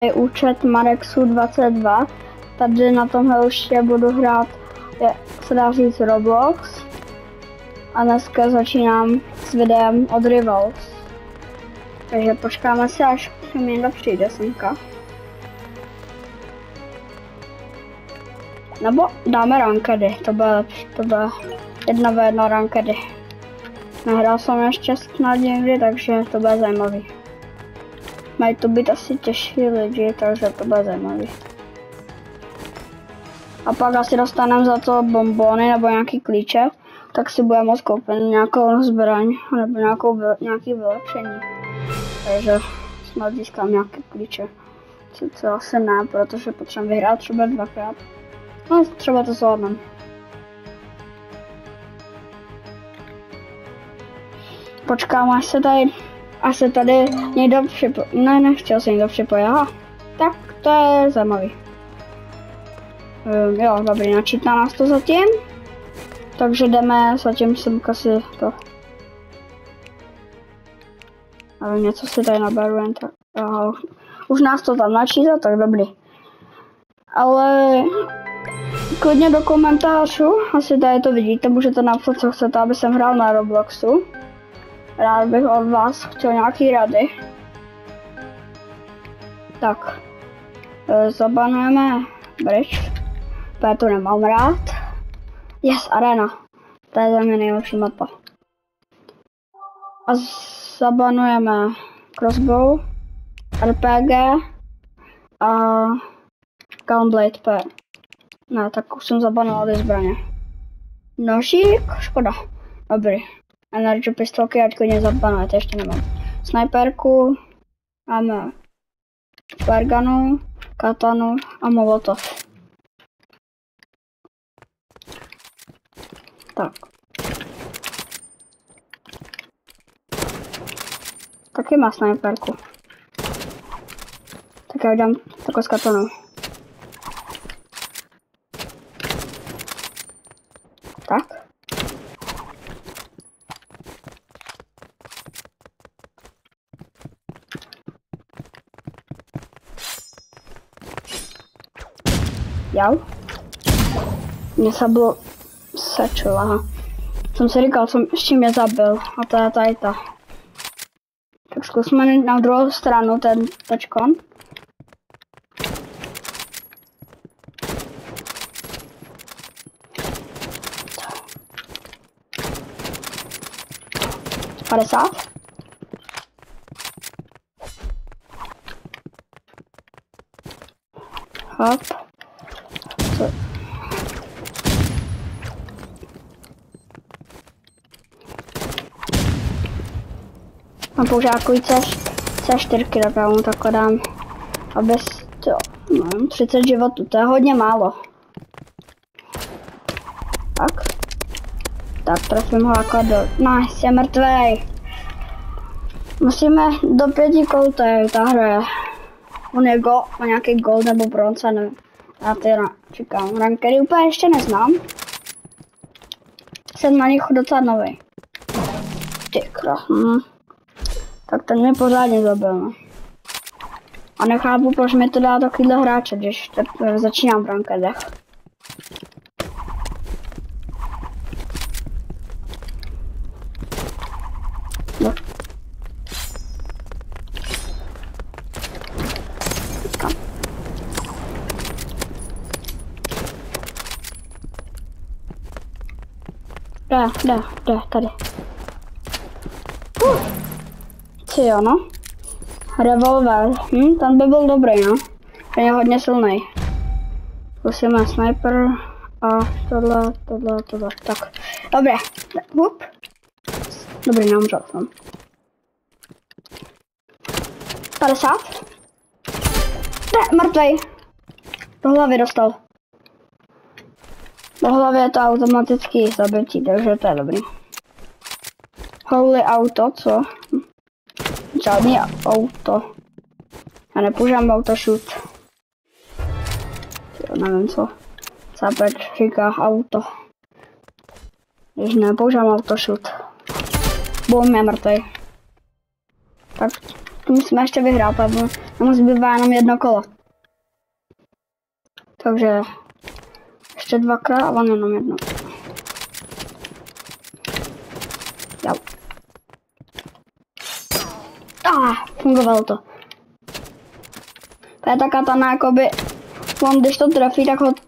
účet Marexu 22. Tady na tomhle už budu hrát, se dá říct, Roblox. A dneska začínám s videem od Rivals. Takže počkáme si, až mi někdo přijde semka. Nebo dáme rankedy, to bude 1v1 rankedy. Nehrál jsem ještě snad někdy, takže to bude zajímavý. Mají to být asi těžší lidi, takže to bude zajímavý. A pak asi dostaneme za to bombony nebo nějaký klíče, tak si budeme moct koupit nějakou zbraň nebo nějaký vylepšení. Takže snad získám nějaké klíče. Co asi ne, protože potřebujeme vyhrát třeba 2krát. No, třeba to zvládneme. Počkám, až se tady někdo připojí. Ne, nechtěl se někdo připojit, aha. Tak to je zajímavý. Jo, dobrý, načítá nás to zatím. Takže jdeme, zatím semka si to. Ale něco si tady naberu jen tak. Aha, už nás to tam načítá, tak dobrý. Ale klidně do komentářů, asi tady to vidíte, můžete napsat, co chcete, aby jsem hrál na Robloxu. Rád bych od vás chtěl nějaký rady. Tak, zabanujeme bridge, protože to nemám rád. Yes, arena, to je za mě nejlepší mapa. A zabanujeme crossbow, RPG a gunblade P. Ne, tak už jsem zabanoval ty zbraně. Nožík, škoda, dobrý. Energy pistolky, ať klidně zabanujete, ještě nemám. Sniperku, máme flaregunu, katanu a molotov. Tak. Taky má sniperku. Tak já dám takovou s katanou. Tak. Jau. Mě zabilo sečila. Jsem si říkal, s čím mě zabil. A to je tady ta. Tak zkusme na druhou stranu ten tačkon. $50. Hop. Mám použákují C4, tak já mu takhle dám, aby mám 30 životů, to je hodně málo. Tak trefím ho jako do... Nice, je mrtvej. Musíme do 5 koutek, ta hra. On je má nějaký gold nebo bronze, nevím. Já ty čekám, rankedy úplně ještě neznám. Jsem na nich docela nový. Ty krásný. Tak ten mě pořádně zabil, no. A nechápu, proč mi to dá takovýhle hráče, když začínám v rankedech. No. Jde, tady. Ty jo, no. Revolver, ten by byl dobrý, no. Ten je hodně silný. Zkusíme sniper a tohle. Tak, dobré. Hup. Dobrý, neumřel jsem. 50. Ne, mrtvej. Do hlavy dostal. Do hlavy je to automatický zabití, takže to je dobrý. Holy auto, co? Žádný auto. Já nepoužívám autoshoot. Nevím co. Cápek říká auto. Když nepoužívám autoshoot. Bum, je mrtvej. Tak To musíme ještě vyhrát, ale nám zbývá jenom jedno kolo. Takže ještě dvakrát a on jenom jedno. Jo. Fungovalo to. To je ta katana, jakoby, on když to trefí,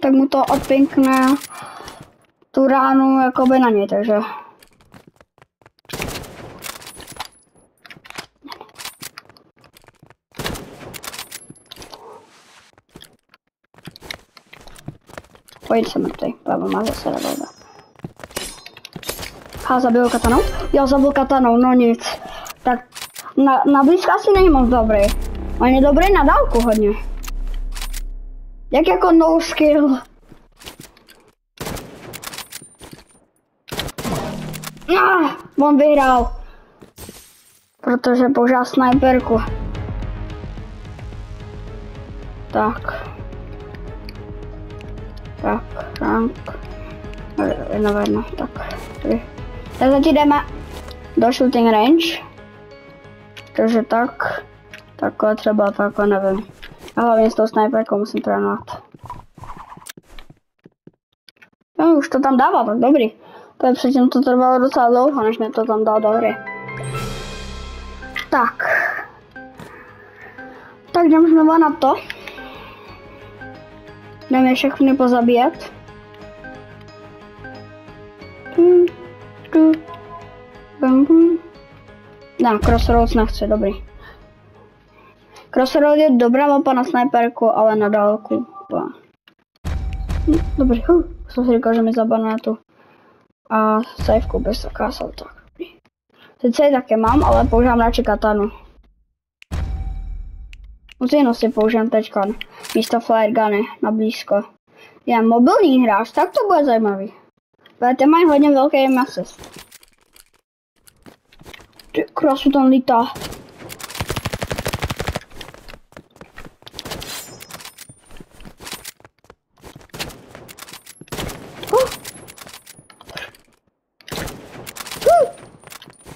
tak mu to odpinkne tu ránu jakoby na něj, takže. Pojď se mrtvý, Pavel má zase revolver. Zabil katanou? Jo, zabil katanou, no nic. Tak na blízko asi není moc dobrý. On je dobrý na dálku hodně. Jak jako no skill. On vyhrál. Protože použil snajperku. Tak, rank. Jedno, tak. Tak teď jdeme do shooting range. Takže takhle třeba, takhle nevím. A hlavně s tou snajperkou musím trénovat. No, už to tam dává, tak dobrý. To předtím to trvalo docela dlouho, než mě to tam dal do hry. Tak jdeme znova na to. Jdeme je všechny pozabíjet. Ne, Crossroads nechci, dobrý. Crossroads je dobrá mapa na snajperku, ale na dálku. Dobrý, jsem si říkal, že mi zabané tu. A saveku bez zakázal, tak. Sice ji také mám, ale používám radši katanu. Musím si použijem teďka místo flare guny na blízko. Je mobilní hráč, tak to bude zajímavý. Ty mají hodně velký masy. Ty krasu tam lítá.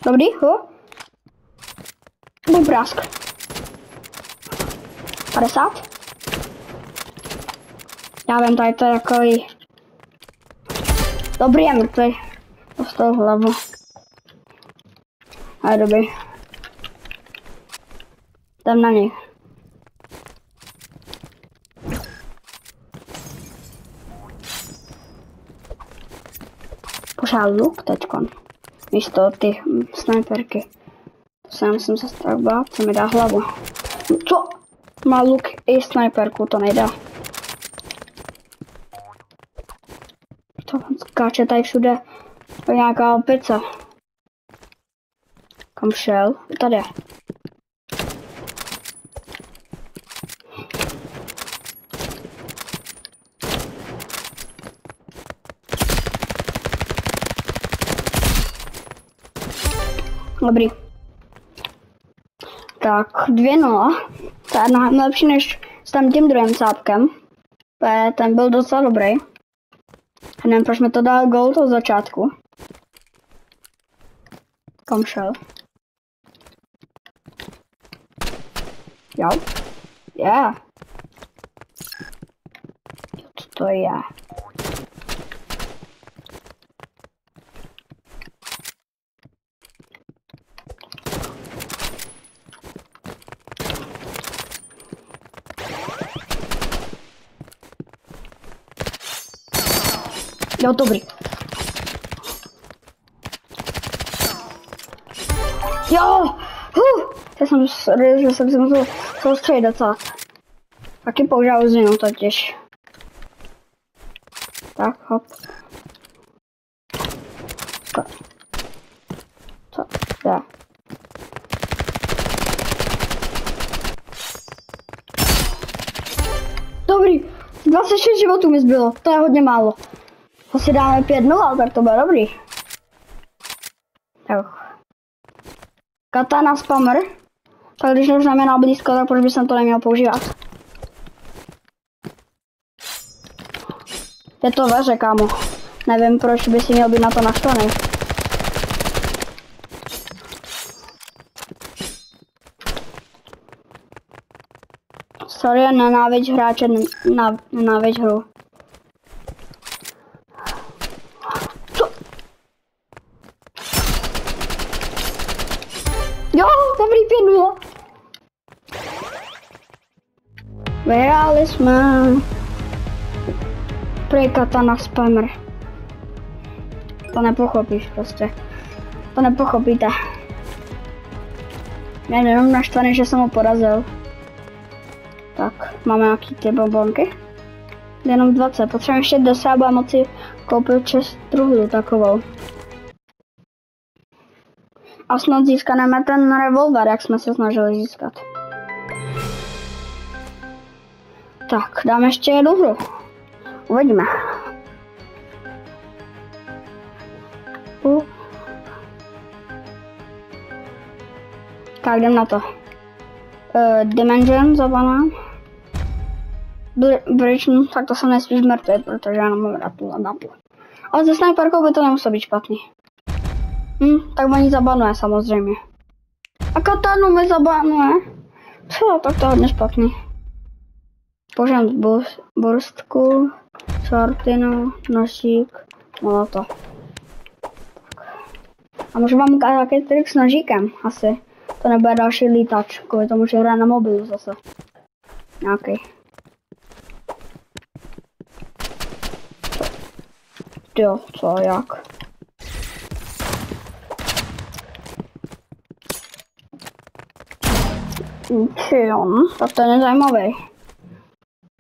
Dobrý, Byl prásk. 50. Já vím, tady to je takový. Dobrý, je mrtvý. Dostal hlavu. A je dobrý. Jdem na něj. Pořád luk teďkon. Místo ty snajperky. To se musím se strach bát, co mi dá hlavu. Co? Má luk i snajperku, to nejde. To skáče tady všude. To je nějaká opice. Kam šel? Tady. Dobrý. Tak, 2-0. To je mnohem lepší než s tím druhým cápkem. Ten byl docela dobrý. A nevím, proč mi to dal gold od začátku. Kam šel? Jo. Yeah. Co to je? Jo, dobrý. Jo! Já jsem se musel soustředit docela. Taky použil zinu totiž. Tak, hop. Co? Je. Dobrý. 26 životů mi zbylo. To je hodně málo. Asi dáme 5-0, tak to bude dobrý. Jo. Katana spammer. Tak když už znamená blízko, tak proč bych to neměl používat? Je to veře, kámo. Nevím, proč by si měl být na to naštvaný. Sorry, nenávidž hráče, nenávidž hru. Co? Jo, dobrý 5-0. Vyhráli jsme. Prej katana spammer. To nepochopíš prostě. To nepochopíte. Já jenom naštvaný, že jsem ho porazil. Tak, máme nějaký ty bonbonky. Jenom 20, potřebujeme ještě 10 a budeme moci koupit 6 truhlu takovou. A snad získaneme ten revolver, jak jsme se snažili získat. Tak, dáme ještě jednu hru. Uvidíme. Tak, jdem na to. Dimension zabanám. Bridge, tak to jsem nejspíš mrtvý, protože já nemám rád tu mapu. Ale ze sniperkou by to nemuselo být špatný. Tak oni zabanuje samozřejmě. A katanu mi zabanuje. Co, tak to hodně špatný. Použijem burstku, shortinu, nožík, to. A můžu vám ukázat jaký trik s nožíkem, asi. To nebude další lítač, kvůli tomu, že hraje na mobilu zase. Nějaký. Jo, co, jak? Jo, tak to je nezajímavý.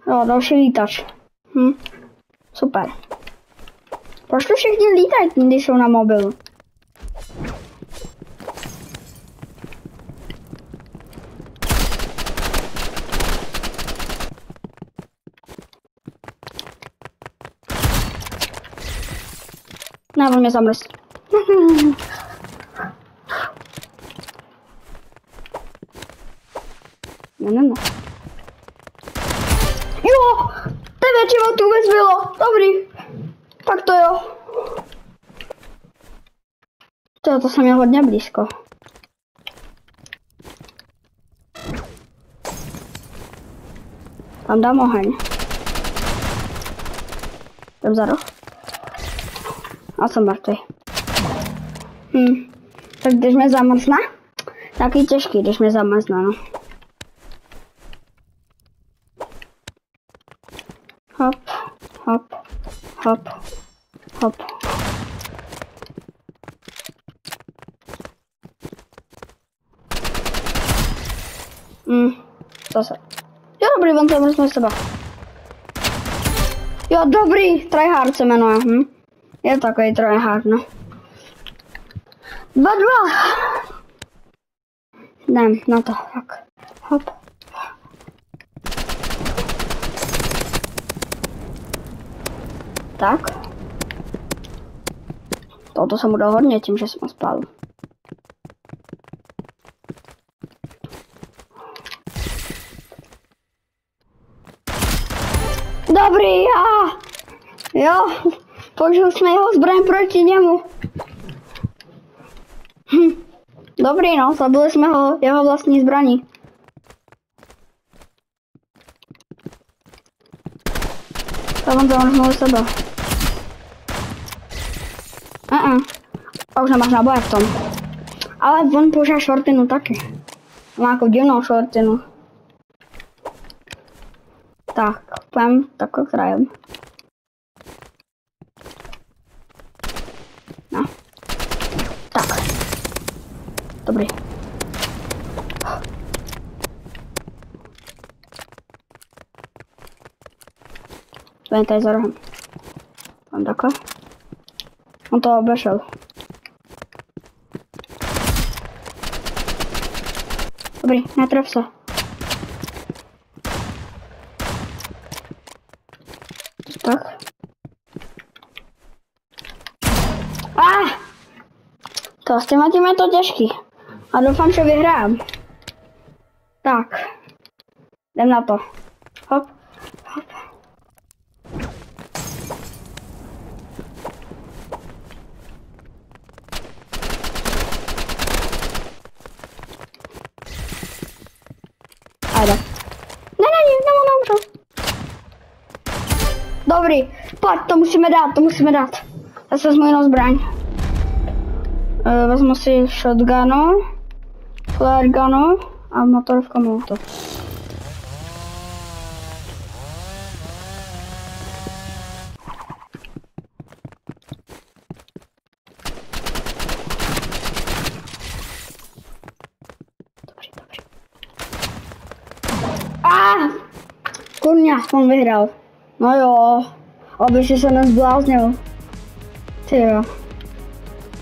Jo, další lítač. Super. Proč to všichni lítají, když jsou na mobilu? Ne, on mě zamrz. Ne. Jo, 9 životů vůbec bylo, dobrý. Tak to jo. To jsem měl hodně blízko. Tam dám oheň. Jdem za roh. A jsem mrtvý. Tak když mě zamrzne, taky těžký, když mě zamrzne, no. Hop, hop, hop, hop. Zase. Jo, dobrý, on zamrzne sebe. Jo, dobrý, tryhard se jmenuje, Je takový tryhard, no. 2-2. Jdem na to, tak. Hop. Tak. Toto jsem udal hodně tím, že jsem spal. Dobrý, jo. Použil jsme jeho zbraň proti němu. Dobrý, no, zabili jsme ho jeho vlastní zbraní. Tak on zamrznul sebe. A už nemáš náboje v tom. Ale on používá shortinu taky. Má jako divnou shortinu. Tak, půjdem takhle krajem. No. Tak. Dobrý. Půjdem tady za rohem. Tam takhle. On to obešel. Dobrý, netref se. Tak. To s těma tím je to těžký. A doufám, že vyhrám. Tak. Jdem na to. Hop. Hop. Ajde. Ne. něco? Dobrý, pojď, to musíme dát. Zase vezmu jinou zbraň. Vezmu si shotgunu, flare gunu a motorovka molotov. Kurňa, on vyhrál. No jo, aby si se nezbláznil. Ty jo.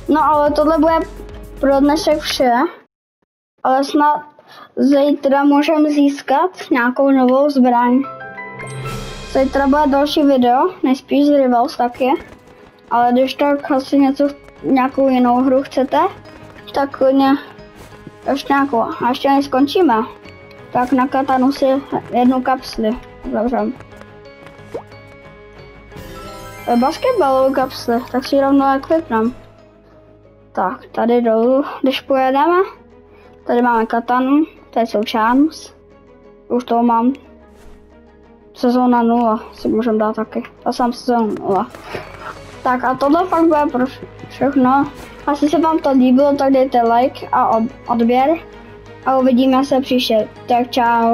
No ale tohle bude pro dnešek vše. Ale snad zítra můžeme získat nějakou novou zbraň. Zítra bude další video, nejspíš z Rivals taky. Ale když tak asi nějakou jinou hru chcete, tak klidně ještě nějakou. A ještě než skončíme, tak na katanu si jednu kapsli zavřem. Basketbalovou kapsli, tak si ji rovnou equipnem. Tak, tady dolů, když pojedeme, tady máme katanu, tady jsou charms. Už toho mám. Sezóna 0 si můžeme dát taky. A sám sezóna 0. Tak a tohle fakt bude pro všechno. Asi se vám to líbilo, tak dejte like a odběr. A uvidíme se příště. Tak čau.